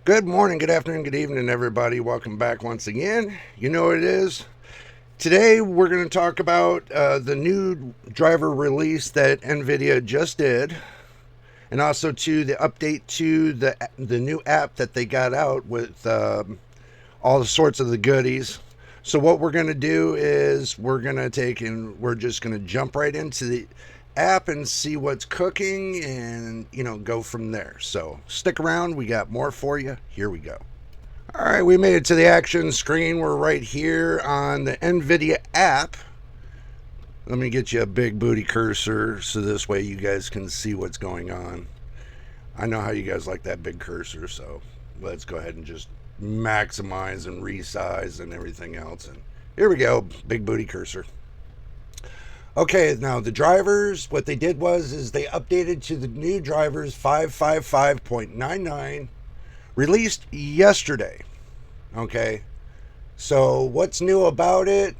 Good morning, good afternoon, good evening, everybody. Welcome back once again. You know what it is. Today, we're going to talk about the new driver release that Nvidia just did, and also to the update to the new app that they got out with all the sorts of the goodies. So what we're going to do is we're just going to jump right into the app and see what's cooking and go from there. So stick around, we got more for you. Here we go. All right, we made it to the action screen. We're right here on the Nvidia app. Let me get you a big booty cursor so this way you guys can see what's going on. I know how you guys like that big cursor, so let's go ahead and just maximize and resize and everything else. And here we go, big booty cursor. Okay, now the drivers, what they did is they updated to the new drivers 555.99, released yesterday. Okay, so what's new about it?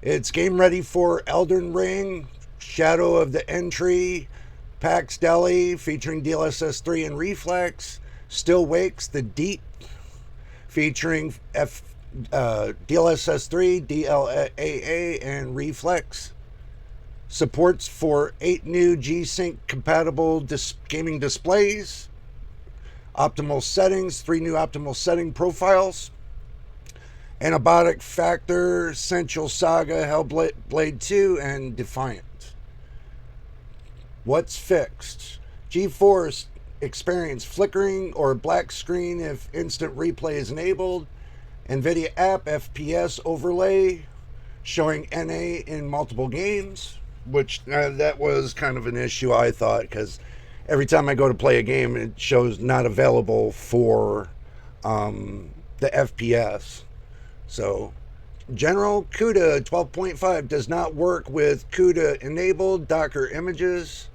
It's game ready for Elden Ring, Shadow of the Entry, PAX Deli featuring DLSS 3 and Reflex, Still Wakes the Deep featuring DLSS 3, DLAA, and Reflex. Supports for 8 new G-Sync compatible gaming displays. Optimal settings, 3 new optimal setting profiles. Antibiotic Factor, Sensual Saga, Hellblade 2, and Defiant. What's fixed? GeForce experience flickering or black screen if instant replay is enabled. Nvidia app FPS overlay showing NA in multiple games, which that was kind of an issue, I thought, because every time I go to play a game, it shows not available for the FPS. So, general CUDA 12.5 does not work with CUDA enabled Docker images.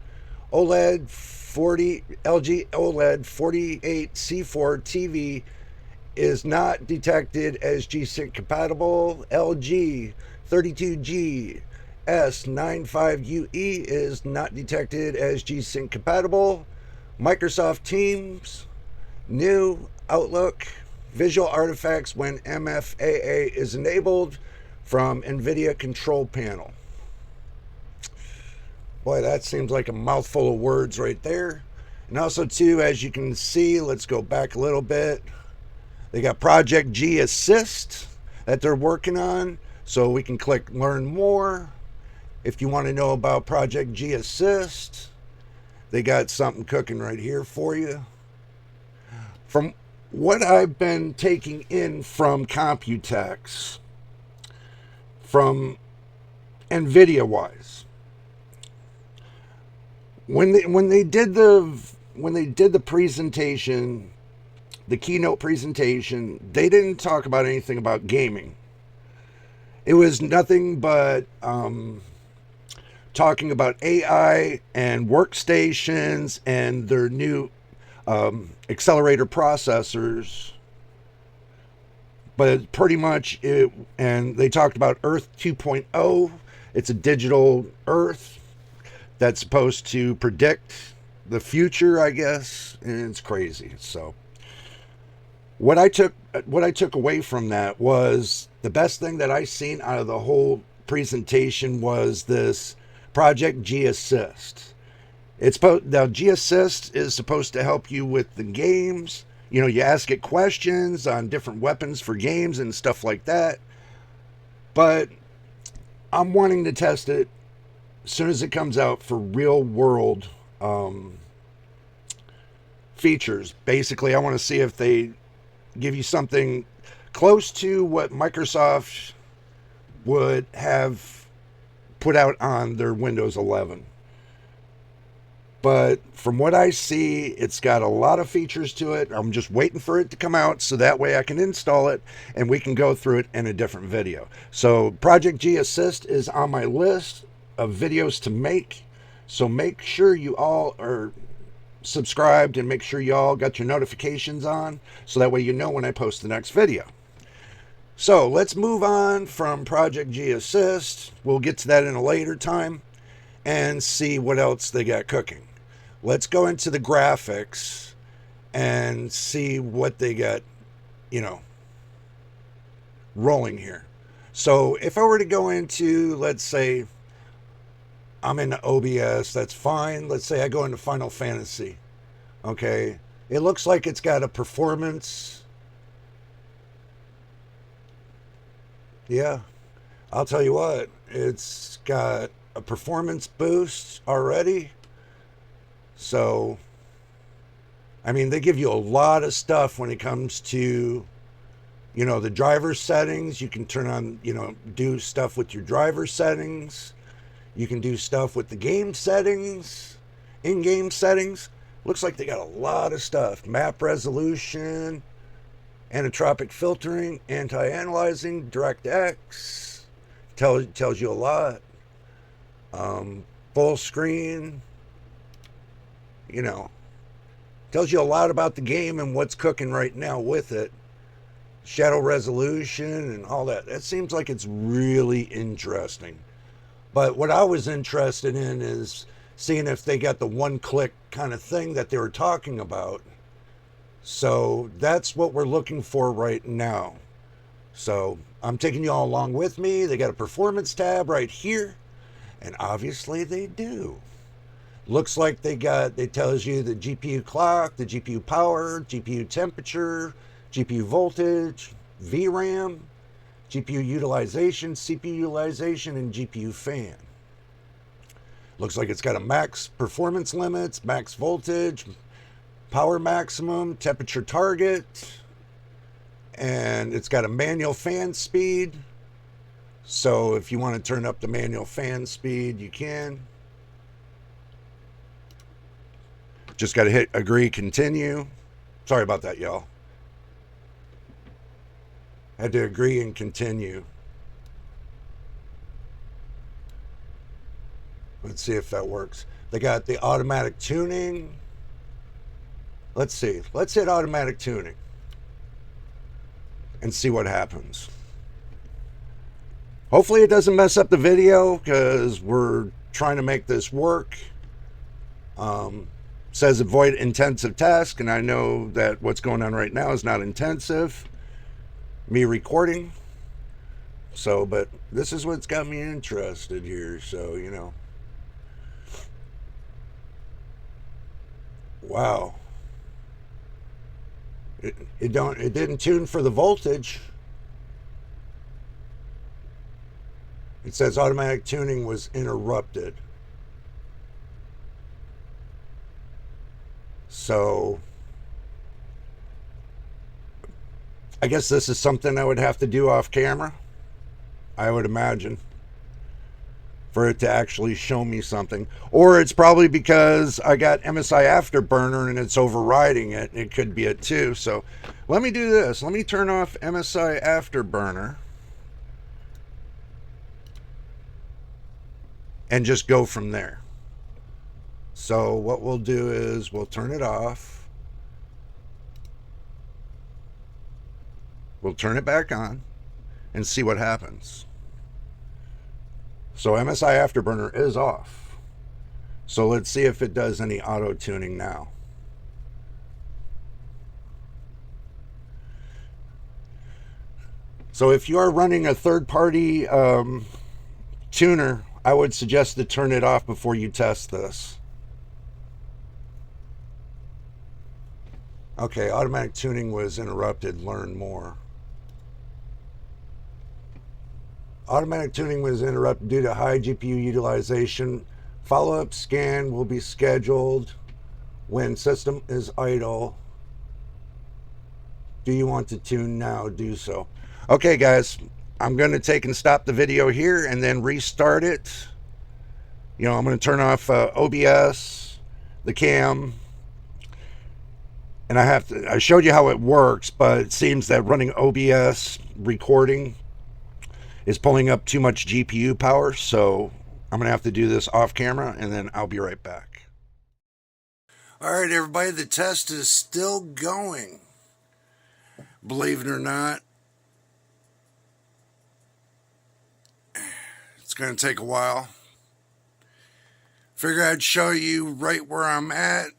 OLED 40 LG OLED 48C4 TV is not detected as G-Sync compatible. LG 32G S95UE is not detected as G-Sync compatible. Microsoft Teams, new Outlook, visual artifacts when MFAA is enabled from Nvidia Control Panel. Boy, that seems like a mouthful of words right there. And also, too, as you can see, let's go back a little bit. They got Project G Assist that they're working on, so we can click Learn More. If you want to know about Project G Assist, they got something cooking right here for you. From what I've been taking in from Computex, from Nvidia wise, when they did the presentation, the keynote presentation, they didn't talk about anything about gaming. It was nothing but talking about AI and workstations and their new accelerator processors. But pretty much it, and they talked about Earth 2.0. It's a digital Earth that's supposed to predict the future, I guess, and it's crazy. So what I took away from that was the best thing that I seen out of the whole presentation was this Project G Assist. Now G Assist is supposed to help you with the games. You know, you ask it questions on different weapons for games and stuff like that. But I'm wanting to test it as soon as it comes out for real world features. Basically, I want to see if they give you something close to what Microsoft would have put out on their Windows 11. But from what I see, it's got a lot of features to it. I'm just waiting for it to come out so that way I can install it and we can go through it in a different video. So Project G Assist is on my list of videos to make. So make sure you all are subscribed and make sure you all got your notifications on so that way you know when I post the next video. So let's move on from Project G Assist. We'll get to that in a later time and see what else they got cooking. Let's go into the graphics and see what they got, you know, rolling here. So if I were to go into, let's say, I'm in OBS, that's fine. Let's say I go into Final Fantasy. Okay. It looks like it's got a performance. Yeah. I'll tell you what, it's got a performance boost already. So, I mean, they give you a lot of stuff when it comes to, you know, the driver settings. You can turn on, you know, do stuff with your driver settings. You can do stuff with the game settings, in-game settings. Looks like they got a lot of stuff. Map resolution, anisotropic filtering, anti-aliasing, DirectX. Tells you a lot. Full screen, you know, tells you a lot about the game and what's cooking right now with it. Shadow resolution and all that. That seems like it's really interesting. But what I was interested in is seeing if they got the one-click kind of thing that they were talking about. So that's what we're looking for right now. So I'm taking you all along with me. They got a performance tab right here, and obviously they do. Looks like it tells you the GPU clock, the GPU power, GPU temperature, GPU voltage, VRAM, GPU utilization, CPU utilization, and GPU fan. Looks like it's got a max performance limits, max voltage, power maximum, temperature target, and it's got a manual fan speed. So if you want to turn up the manual fan speed, you can. Just got to hit agree, continue. Sorry about that, y'all. Had to agree and continue. Let's see if that works. They got the automatic tuning. Let's see. Let's hit automatic tuning and see what happens. Hopefully it doesn't mess up the video because we're trying to make this work. Says avoid intensive task, and I know that what's going on right now is not intensive. Me recording. So, but this is what's got me interested here. So, you know. Wow. It didn't tune for the voltage. It says automatic tuning was interrupted. So I guess this is something I would have to do off camera, I would imagine, for it to actually show me something. Or it's probably because I got MSI Afterburner and it's overriding it. It could be it too. So let me do this. Let me turn off MSI Afterburner and just go from there. So what we'll do is we'll turn it off. We'll turn it back on and see what happens. So MSI Afterburner is off. So let's see if it does any auto tuning now. So if you are running a third-party tuner, I would suggest to turn it off before you test this. Okay, automatic tuning was interrupted. Learn more. Automatic tuning was interrupted due to high GPU utilization. Follow-up scan will be scheduled when system is idle. Do you want to tune now? Do so. Okay, guys, I'm going to take and stop the video here and then restart it. You know, I'm going to turn off OBS, the cam, and I showed you how it works, but it seems that running OBS recording is pulling up too much GPU power, so I'm going to have to do this off camera, and then I'll be right back. All right, everybody, the test is still going. Believe it or not, it's going to take a while. Figure I'd show you right where I'm at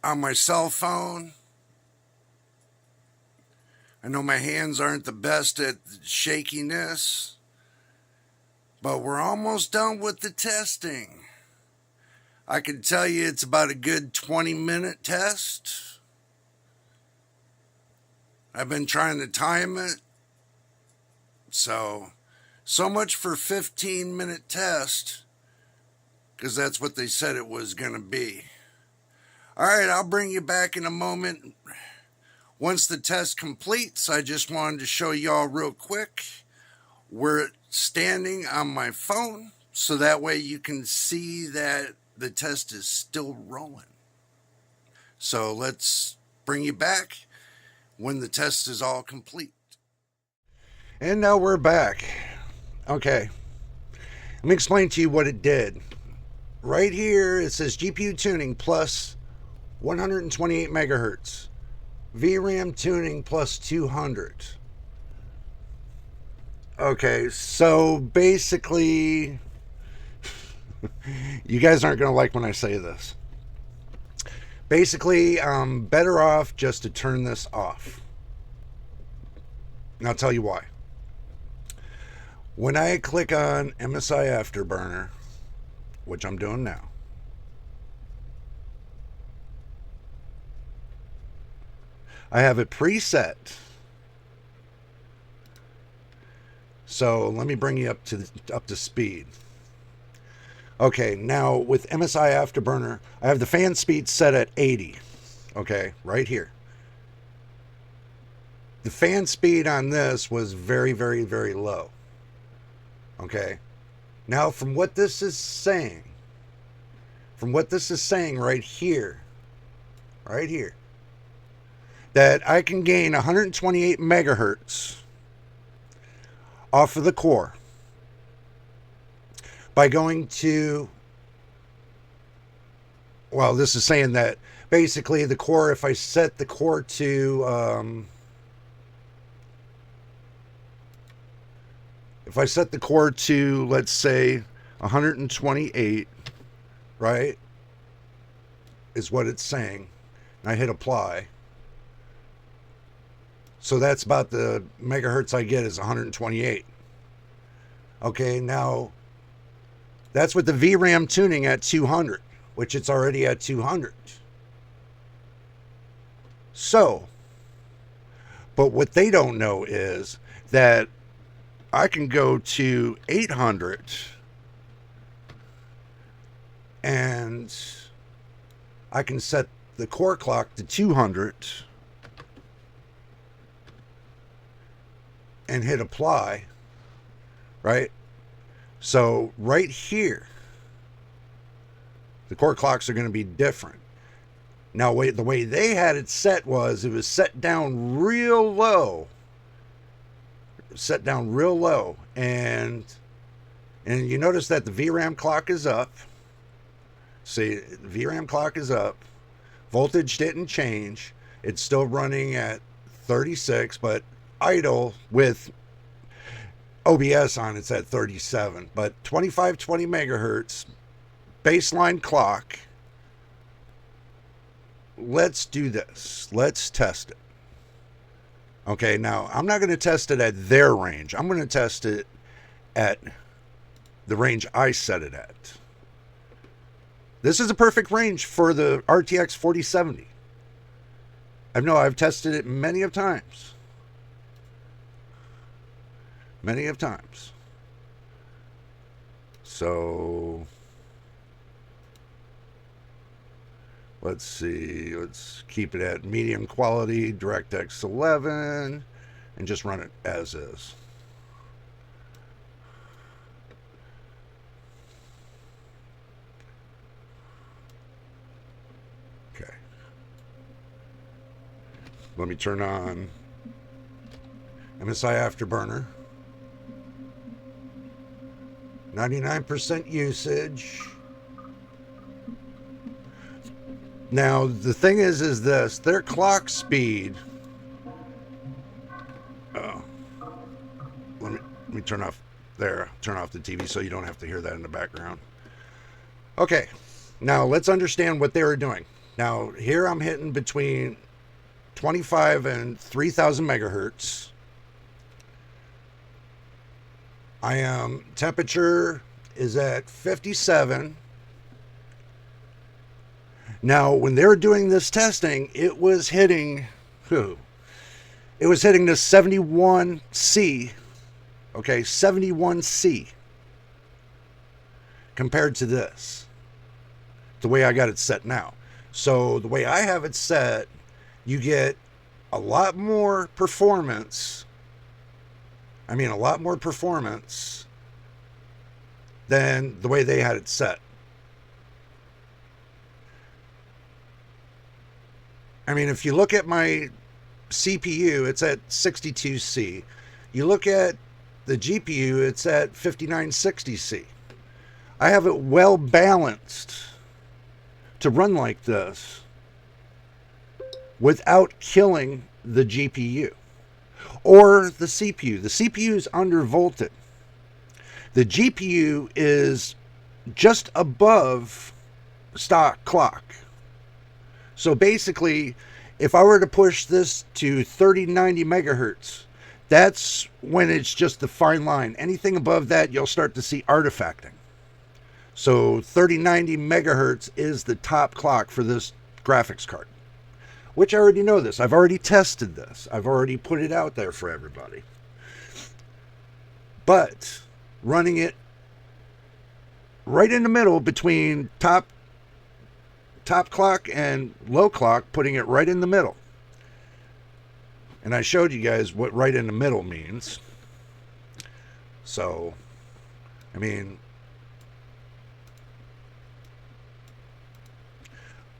on my cell phone. I know my hands aren't the best at shakiness, but we're almost done with the testing. I can tell you it's about a good 20-minute test. I've been trying to time it. So much for 15-minute test, because that's what they said it was going to be. All right, I'll bring you back in a moment. Once the test completes, I just wanted to show y'all real quick where it's standing on my phone, so that way you can see that the test is still rolling. So let's bring you back when the test is all complete. And now we're back. Okay, let me explain to you what it did. Right here it says GPU tuning plus 128 megahertz, VRAM tuning plus 200. Okay, so basically you guys aren't going to like when I say this. Basically, I'm better off just to turn this off. And I'll tell you why. When I click on MSI Afterburner, which I'm doing now, I have it preset. So let me bring you up to speed. Okay, now with MSI Afterburner, I have the fan speed set at 80. Okay, right here. The fan speed on this was very, very, very low. Okay, now from what this is saying, right here, that I can gain 128 megahertz off of the core by going to, well, this is saying that basically the core, if I set the core to, let's say 128, right, is what it's saying, and I hit apply. So that's about the megahertz I get is 128. Okay, now that's with the VRAM tuning at 200, which it's already at 200. So, but what they don't know is that I can go to 800 and I can set the core clock to 200 and hit apply, right? So right here, the core clocks are going to be different. Now, the way they had it set was it was set down real low. And you notice that the VRAM clock is up. See, the VRAM clock is up. Voltage didn't change. It's still running at 36, but idle with OBS on, it's at 37. But 2520 megahertz baseline clock. Let's do this. Let's test it. Okay, now I'm not going to test it at their range. I'm going to test it at the range I set it at. This is a perfect range for the RTX 4070. I've tested it many of times. So let's see. Let's keep it at medium quality, DirectX 11, and just run it as is. Okay. Let me turn on MSI Afterburner. 99% usage. Now, the thing is this, their clock speed. Oh, let me turn off the TV so you don't have to hear that in the background. Okay, now let's understand what they were doing. Now, here I'm hitting between 25 and 3000 megahertz. I am temperature is at 57. Now, when they were doing this testing, it was hitting who? It was hitting the 71C. Okay, 71C compared to this. The way I got it set now. So the way I have it set, you get a lot more performance. I mean, a lot more performance than the way they had it set. I mean, if you look at my CPU, it's at 62C. You look at the GPU, it's at 5960C. I have it well balanced to run like this without killing the GPU or the CPU. The CPU is undervolted. The GPU is just above stock clock. So basically, if I were to push this to 3090 megahertz, that's when it's just the fine line. Anything above that, you'll start to see artifacting. So 3090 megahertz is the top clock for this graphics card, which I already know this. I've already tested this. I've already put it out there for everybody. But running it right in the middle between top clock and low clock, putting it right in the middle. And I showed you guys what right in the middle means. So, I mean,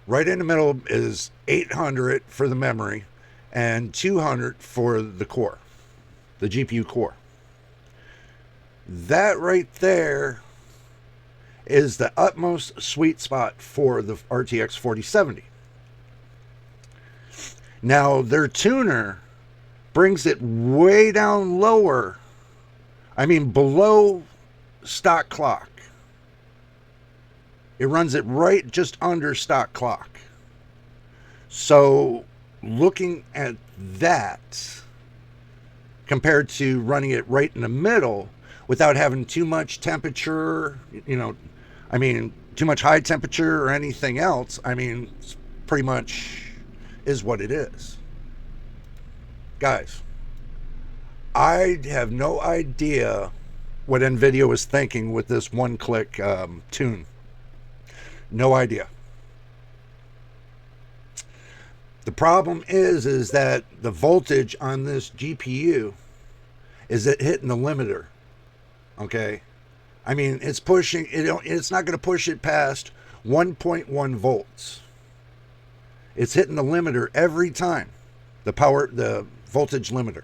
right in the middle is 800 for the memory and 200 for the core, the GPU core. That right there is the utmost sweet spot for the RTX 4070. Now, their tuner brings it way down lower. I mean, below stock clock. It runs it right just under stock clock. So, looking at that compared to running it right in the middle without having too much temperature, too much high temperature or anything else, I mean, it's pretty much is what it is. Guys, I have no idea what Nvidia was thinking with this one-click tune. No idea. The problem is that the voltage on this GPU is it hitting the limiter. Okay, I mean it's pushing it. It's not going to push it past 1.1 volts. It's hitting the limiter every time. The voltage limiter.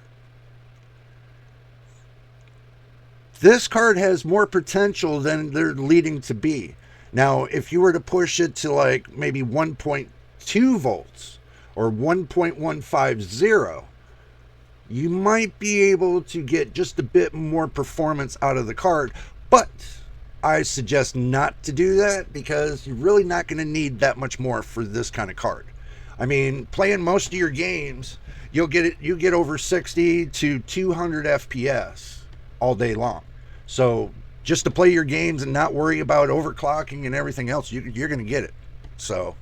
This card has more potential than they're leading to be. Now, if you were to push it to like maybe 1.2 volts or 1.150, you might be able to get just a bit more performance out of the card, but I suggest not to do that because you're really not going to need that much more for this kind of card. I mean, playing most of your games, you get over 60 to 200 FPS all day long. So just to play your games and not worry about overclocking and everything else, you're going to get it. So,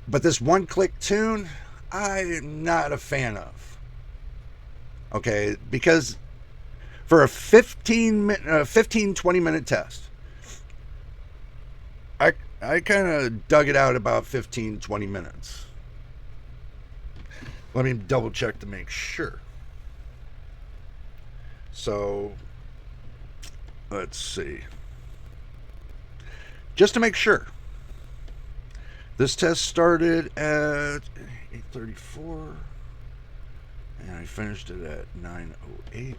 but this one-click tune, I'm not a fan of. Okay, because for a 20 minute test, I kind of dug it out about 15-20 minutes. Let me double check to make sure. So, let's see. Just to make sure. This test started at 8:34 and I finished it at 9:08.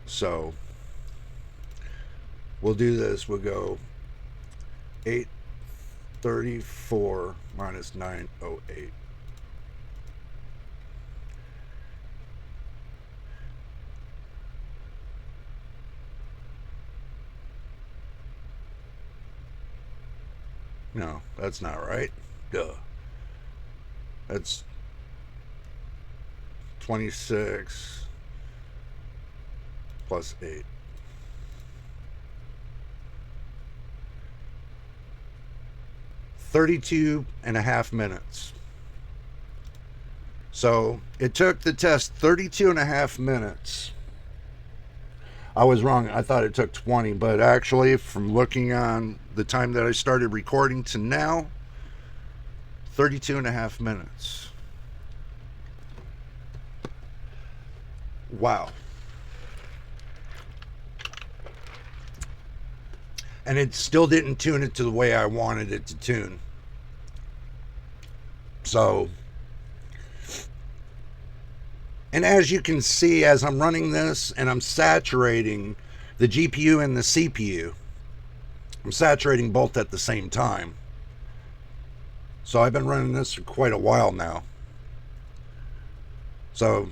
So we'll do this. We'll go 8:34 minus 9:08. No, that's not right. Duh. That's 26 plus 8. 32 and a half minutes. So it took the test 32 and a half minutes. I was wrong. I thought it took 20, but actually, from looking on the time that I started recording to now, 32 and a half minutes. Wow. And it still didn't tune it to the way I wanted it to tune. So, and as you can see, as I'm running this and I'm saturating the GPU and the CPU, I'm saturating both at the same time. So I've been running this for quite a while now. So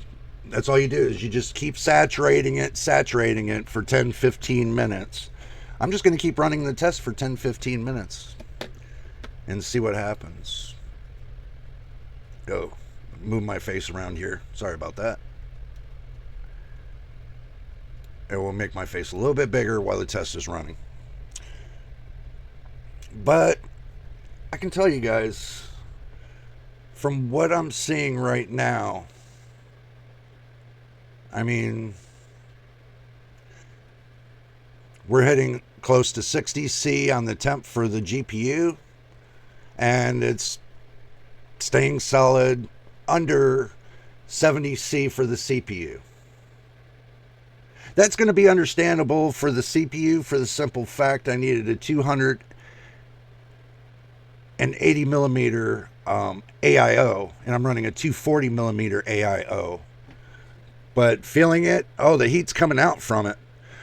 that's all you do is you just keep saturating it for 10-15 minutes. I'm just going to keep running the test for 10-15 minutes and see what happens. Oh, move my face around here. Sorry about that. It will make my face a little bit bigger while the test is running. But I can tell you guys, from what I'm seeing right now, I mean, we're hitting close to 60C on the temp for the GPU, and it's staying solid under 70C for the CPU. That's going to be understandable for the CPU for the simple fact I needed a 280 millimeter AIO, and I'm running a 240 millimeter AIO. But feeling it, oh, the heat's coming out from it.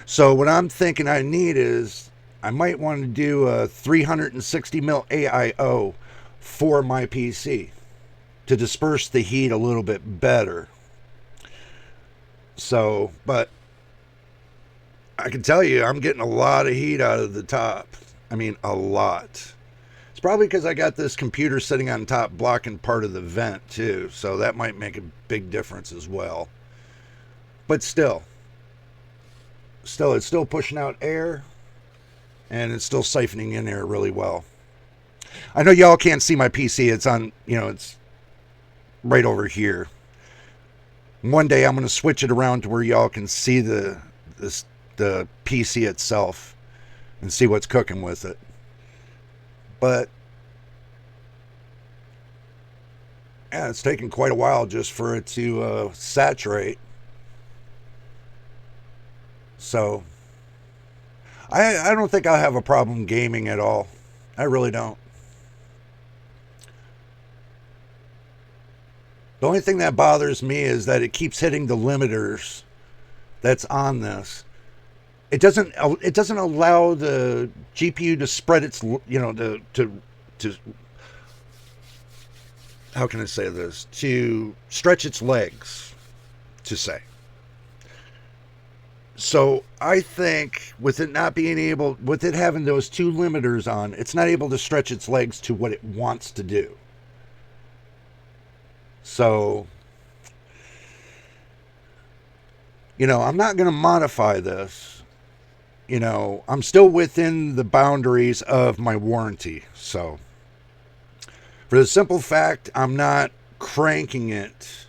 So what I'm thinking I need is I might want to do a 360 mil AIO for my PC to disperse the heat a little bit better. So, but I can tell you, I'm getting a lot of heat out of the top. I mean, a lot. It's probably because I got this computer sitting on top blocking part of the vent too, so that might make a big difference as well. But still, it's still pushing out air, and it's still siphoning in air really well. I know y'all can't see my PC. It's on, it's right over here. One day I'm going to switch it around to where y'all can see the PC itself and see what's cooking with it. But yeah, it's taken quite a while just for it to saturate. So I don't think I'll have a problem gaming at all. I really don't. The only thing that bothers me is that it keeps hitting the limiters that's on this. It doesn't allow the GPU to spread its, to how can I say this? To stretch its legs, to say. So I think with it not being able, with it having those two limiters on, it's not able to stretch its legs to what it wants to do. So, I'm not going to modify this. I'm still within the boundaries of my warranty. So, for the simple fact, I'm not cranking it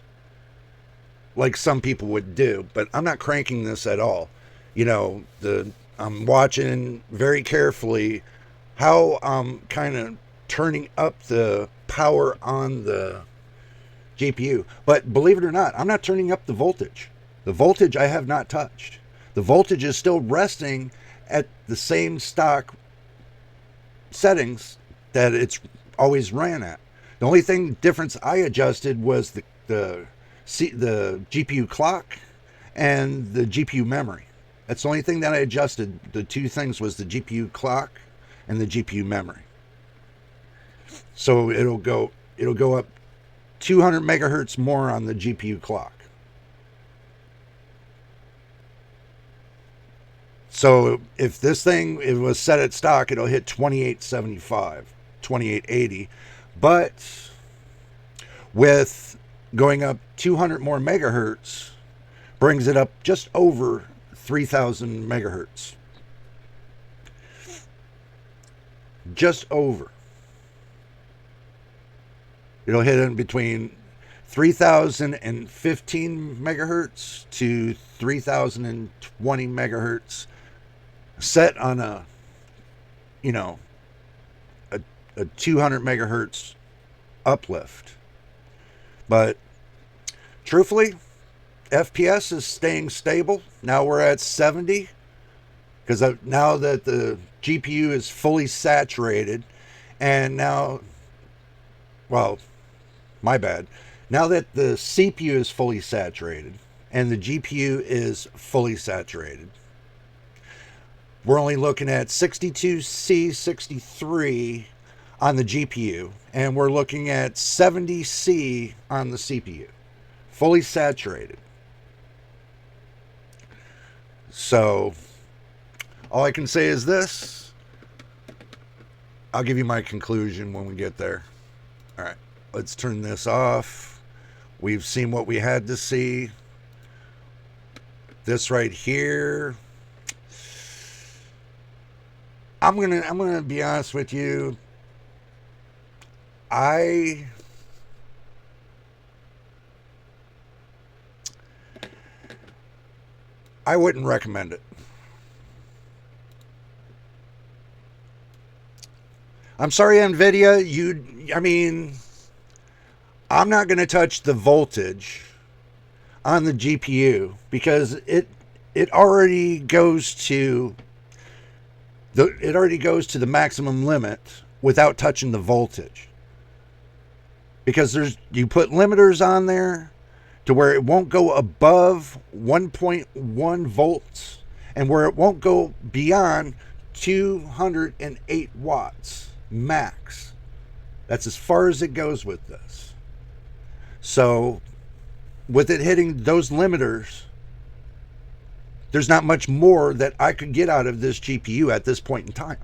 like some people would do, but I'm not cranking this at all. I'm watching very carefully how I'm kind of turning up the power on the GPU. But believe it or not, I'm not turning up the voltage. The voltage I have not touched. The voltage is still resting at the same stock settings that it's always ran at. The only difference I adjusted was the GPU clock and the GPU memory. That's the only thing that I adjusted. The two things was the GPU clock and the GPU memory. So it'll go up 200 megahertz more on the GPU clock. So if this thing it was set at stock, it'll hit 2875. 2880, but with going up 200 more megahertz brings it up just over 3000 megahertz. Just over. It'll hit in between 3015 megahertz to 3020 megahertz, set on a, you know, a 200 megahertz uplift. But truthfully, FPS is staying stable. Now we're at 70 because now that the GPU is fully saturated, and now, well, my bad. Now that the CPU is fully saturated and the GPU is fully saturated, we're only looking at 62C, 63 on the GPU, and we're looking at 70C on the CPU. Fully saturated. So, all I can say is this. I'll give you my conclusion when we get there. All right, let's turn this off. We've seen what we had to see. This right here. I'm gonna be honest with you. I wouldn't recommend it. I'm sorry, Nvidia. I'm not going to touch the voltage on the GPU because it already goes to the maximum limit without touching the voltage. Because you put limiters on there to where it won't go above 1.1 volts and where it won't go beyond 208 watts max. That's as far as it goes with this. So with it hitting those limiters, there's not much more that I could get out of this GPU at this point in time.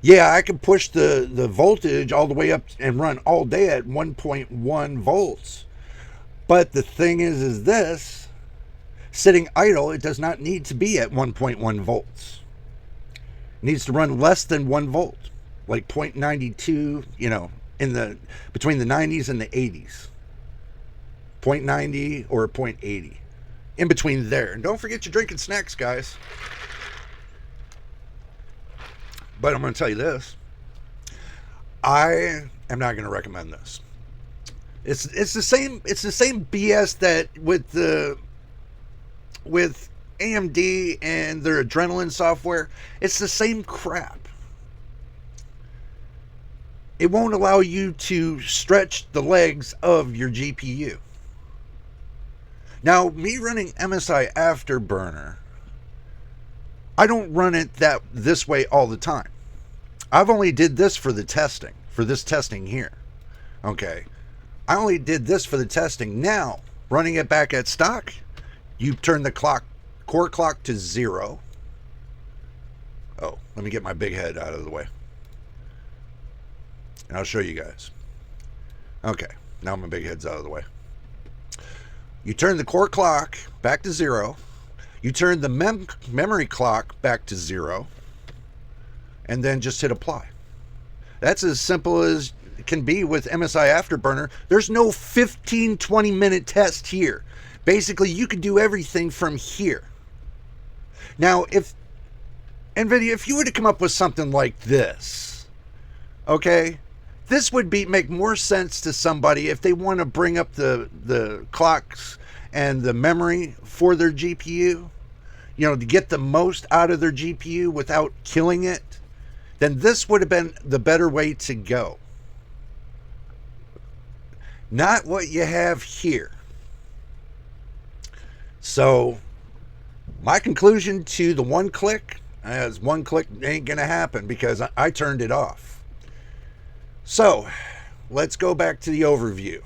Yeah, I could push the voltage all the way up and run all day at 1.1 volts. But the thing is this, sitting idle, it does not need to be at 1.1 volts. It needs to run less than 1 volt, like 0.92, between the 90s and the 80s. 0.90 or 0.80. In between there. And don't forget your drinking snacks, guys. But I'm going to tell you this. I am not going to recommend this. It's the same BS that with AMD and their Adrenaline software. It's the same crap. It won't allow you to stretch the legs of your GPU. Now, me running MSI Afterburner, I don't run it this way all the time. I've only did this for the testing, for this testing here. Okay. I only did this for the testing. Now, running it back at stock, you turn the core clock to 0. Oh, let me get my big head out of the way. And I'll show you guys. Okay, now my big head's out of the way. You turn the core clock back to 0. You turn the memory clock back to 0. And then just hit apply. That's as simple as it can be with MSI Afterburner. There's no 15-20 minute test here. Basically, you can do everything from here. Now, if Nvidia, if you were to come up with something like this, okay, this would make more sense to somebody if they want to bring up the clocks and the memory for their GPU, to get the most out of their GPU without killing it. Then this would have been the better way to go. Not what you have here. So, my conclusion to the one click is one click ain't going to happen because I turned it off. So, let's go back to the overview.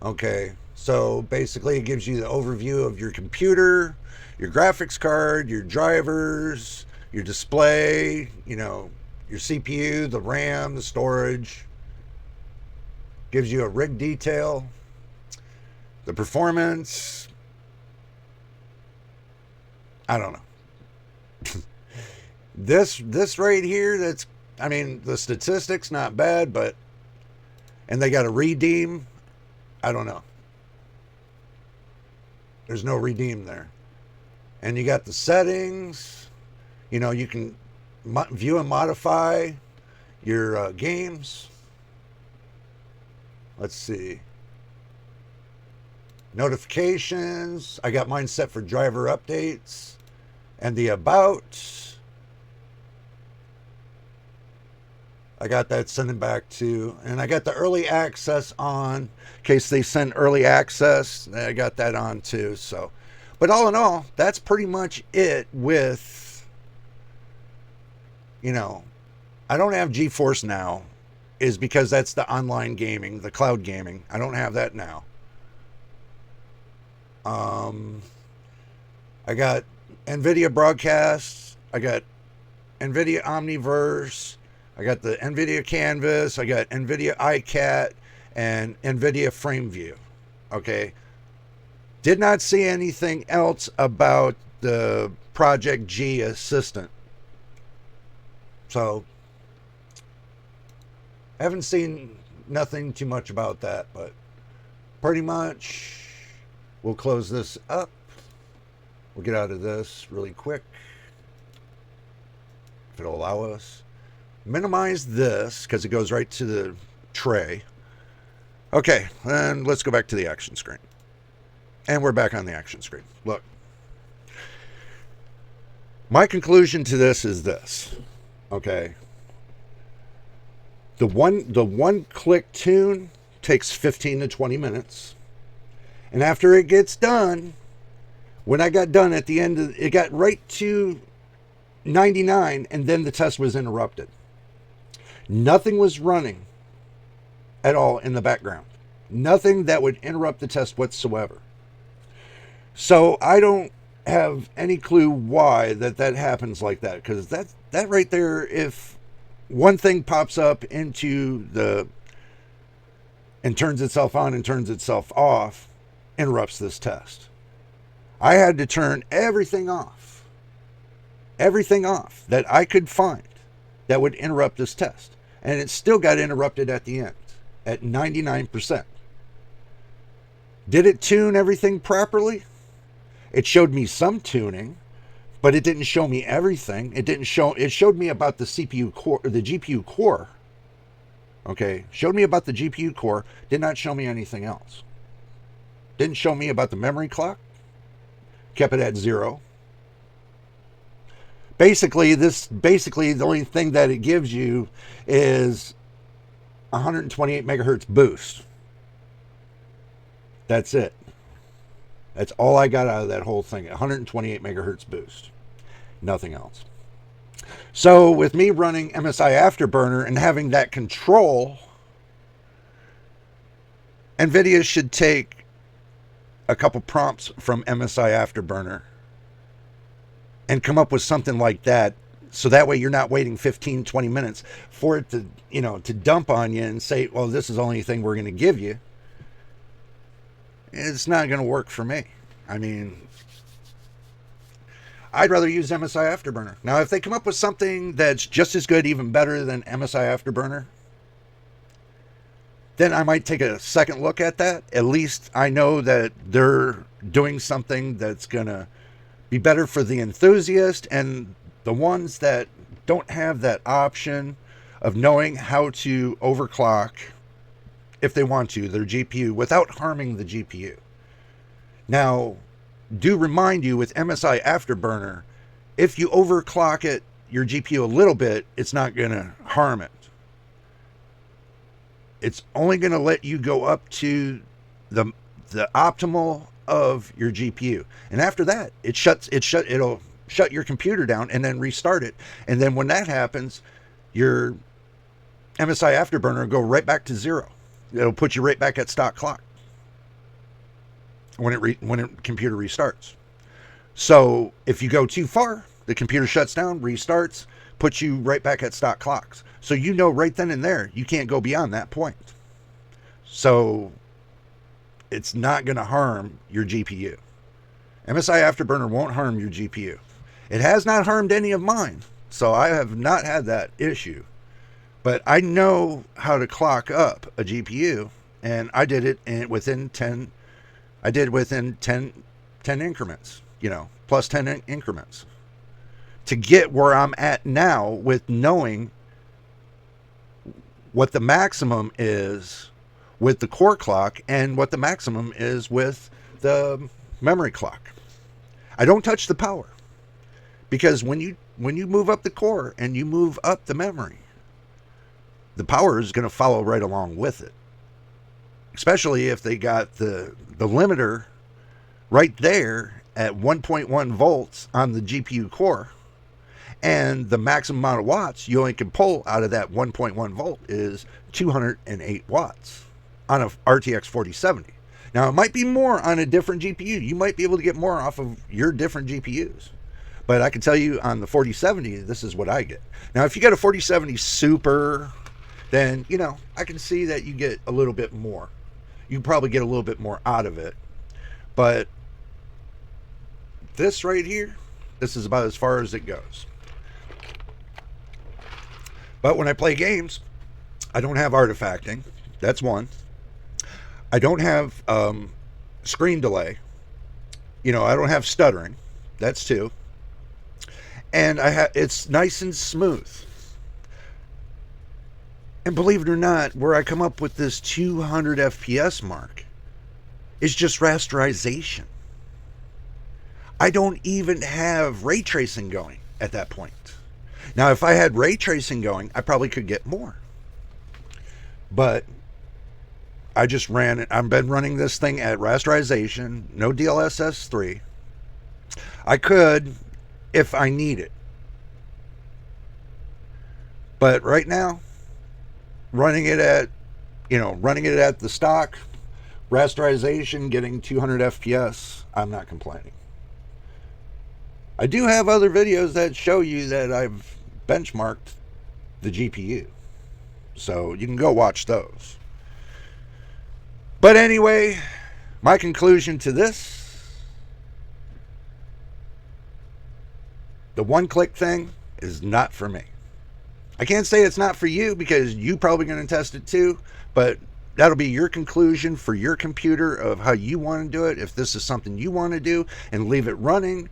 Okay, so basically it gives you the overview of your computer, your graphics card, your drivers, your display, your CPU, the RAM, the storage, gives you a rig detail, the performance. I don't know. This right here, that's, I mean, the statistics not bad, but, and they got a redeem. I don't know. There's no redeem there. And you got the settings. You know, you can view and modify your games. Let's see. Notifications. I got mine set for driver updates. And the about. I got that sending back to. And I got the early access on. In case they send early access. I got that on too. So, but all in all, that's pretty much it with, you know, I don't have GeForce now, is because that's the online gaming, the cloud gaming. I don't have that now. I got Nvidia broadcasts. I got Nvidia Omniverse. I got the Nvidia Canvas. I got Nvidia iCat and Nvidia FrameView. Okay. Did not see anything else about the Project G Assistant. So, haven't seen nothing too much about that, but pretty much we'll close this up. We'll get out of this really quick, if it'll allow us. Minimize this, because it goes right to the tray. Okay, and let's go back to the action screen. And we're back on the action screen. Look. My conclusion to this is this. Okay. The one click tune takes 15 to 20 minutes. And after it gets done, when I got done at the end of it, got right to 99, and then the test was interrupted. Nothing was running at all in the background. Nothing that would interrupt the test whatsoever. So I don't have any clue why that happens like that, because that right there, if one thing pops up into the and turns itself on and turns itself off, interrupts this test. I had to turn everything off that I could find that would interrupt this test, and it still got interrupted at the end at 99%. Did it tune everything properly? It showed me some tuning, but it didn't show me everything. It showed me about the CPU core, the GPU core. Okay, showed me about the GPU core, did not show me anything else. Didn't show me about the memory clock. Kept it at 0. Basically the only thing that it gives you is 128 megahertz boost. That's it. That's all I got out of that whole thing. 128 megahertz boost. Nothing else. So with me running MSI Afterburner and having that control, Nvidia should take a couple prompts from MSI Afterburner and come up with something like that, so that way you're not waiting 15, 20 minutes for it to, to dump on you and say, well, this is the only thing we're going to give you. It's not going to work for me. I mean, I'd rather use MSI Afterburner. Now, if they come up with something that's just as good, even better than MSI Afterburner, then I might take a second look at that. At least I know that they're doing something that's going to be better for the enthusiast and the ones that don't have that option of knowing how to overclock, if they want to, their GPU without harming the GPU. Now, do remind you with MSI Afterburner, if you overclock it, your GPU a little bit, it's not going to harm it. It's only going to let you go up to the optimal of your GPU. And after that, it'll shut your computer down and then restart it. And then when that happens, your MSI Afterburner will go right back to 0. It'll put you right back at stock clock when it computer restarts. So if you go too far, the computer shuts down, restarts, puts you right back at stock clocks. So you know right then and there, you can't go beyond that point. So it's not going to harm your GPU. MSI Afterburner won't harm your GPU. It has not harmed any of mine, so I have not had that issue. But I know how to clock up a GPU, and I did it within 10 increments, plus 10 increments to get where I'm at now with knowing what the maximum is with the core clock and what the maximum is with the memory clock. I don't touch the power because when you move up the core and you move up the memory, the power is going to follow right along with it. Especially if they got the limiter right there at 1.1 volts on the GPU core, and the maximum amount of watts you only can pull out of that 1.1 volt is 208 watts on a RTX 4070. Now, it might be more on a different GPU. You might be able to get more off of your different GPUs. But I can tell you on the 4070, this is what I get. Now, if you got a 4070 Super, then, I can see that you get a little bit more. You probably get a little bit more out of it. But this right here, this is about as far as it goes. But when I play games, I don't have artifacting. That's one. I don't have screen delay. I don't have stuttering. That's two. And it's nice and smooth. And believe it or not, where I come up with this 200 FPS mark is just rasterization. I don't even have ray tracing going at that point. Now, if I had ray tracing going, I probably could get more. But I just ran it. I've been running this thing at rasterization, no DLSS 3. I could if I need it. But right now, running it at the stock, rasterization, getting 200 FPS, I'm not complaining. I do have other videos that show you that I've benchmarked the GPU. So you can go watch those. But anyway, my conclusion to this, the one-click thing is not for me. I can't say it's not for you because you're probably going to test it too, but that'll be your conclusion for your computer of how you want to do it. If this is something you want to do and leave it running,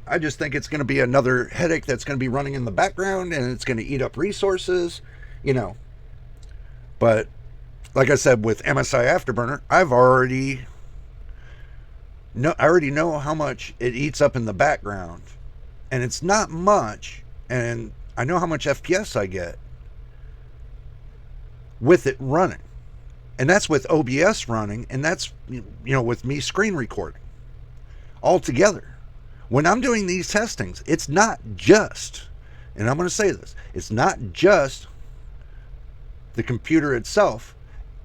I just think it's going to be another headache that's going to be running in the background and it's going to eat up resources, But like I said, with MSI Afterburner, I already know how much it eats up in the background, and it's not much, and I know how much FPS I get with it running, and that's with OBS running, and that's with me screen recording all together. When I'm doing these testings, it's not just, and I'm going to say this, it's not just the computer itself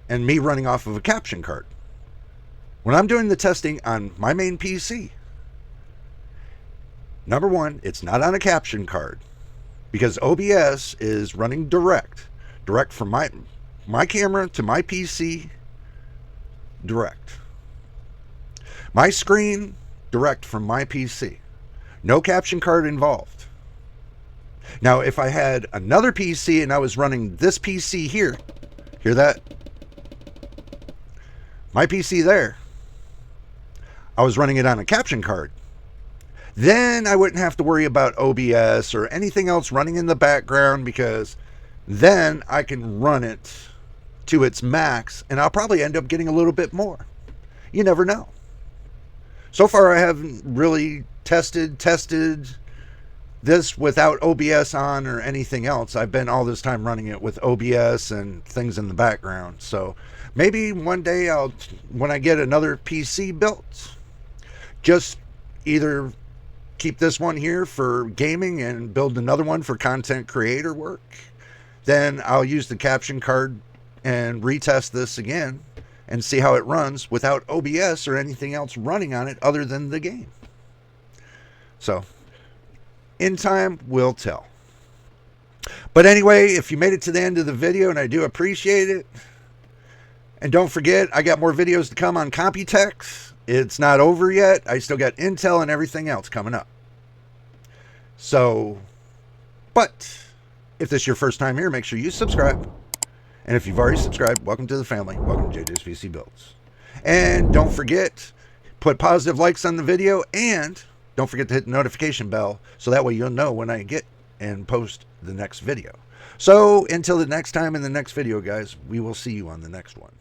and me running off of a caption card. When I'm doing the testing on my main PC, number one, it's not on a caption card because OBS is running direct from my camera to my PC, direct. My screen, direct from my PC. No caption card involved. Now, if I had another PC and I was running this PC here, hear that? My PC there, I was running it on a caption card. Then I wouldn't have to worry about OBS or anything else running in the background because then I can run it to its max and I'll probably end up getting a little bit more. You never know. So far, I haven't really tested this without OBS on or anything else. I've been all this time running it with OBS and things in the background. So maybe one day when I get another PC built, just either keep this one here for gaming and build another one for content creator work. Then I'll use the caption card and retest this again and see how it runs without OBS or anything else running on it other than the game. So, in time, we'll tell. But anyway, if you made it to the end of the video, and I do appreciate it, and don't forget, I got more videos to come on Computex. It's not over yet. I still got Intel and everything else coming up. So, but if this is your first time here, make sure you subscribe. And if you've already subscribed, welcome to the family. Welcome to JJ's PC Builds. And don't forget, put positive likes on the video, and don't forget to hit the notification bell so that way you'll know when I get and post the next video. So until the next time in the next video, guys, we will see you on the next one.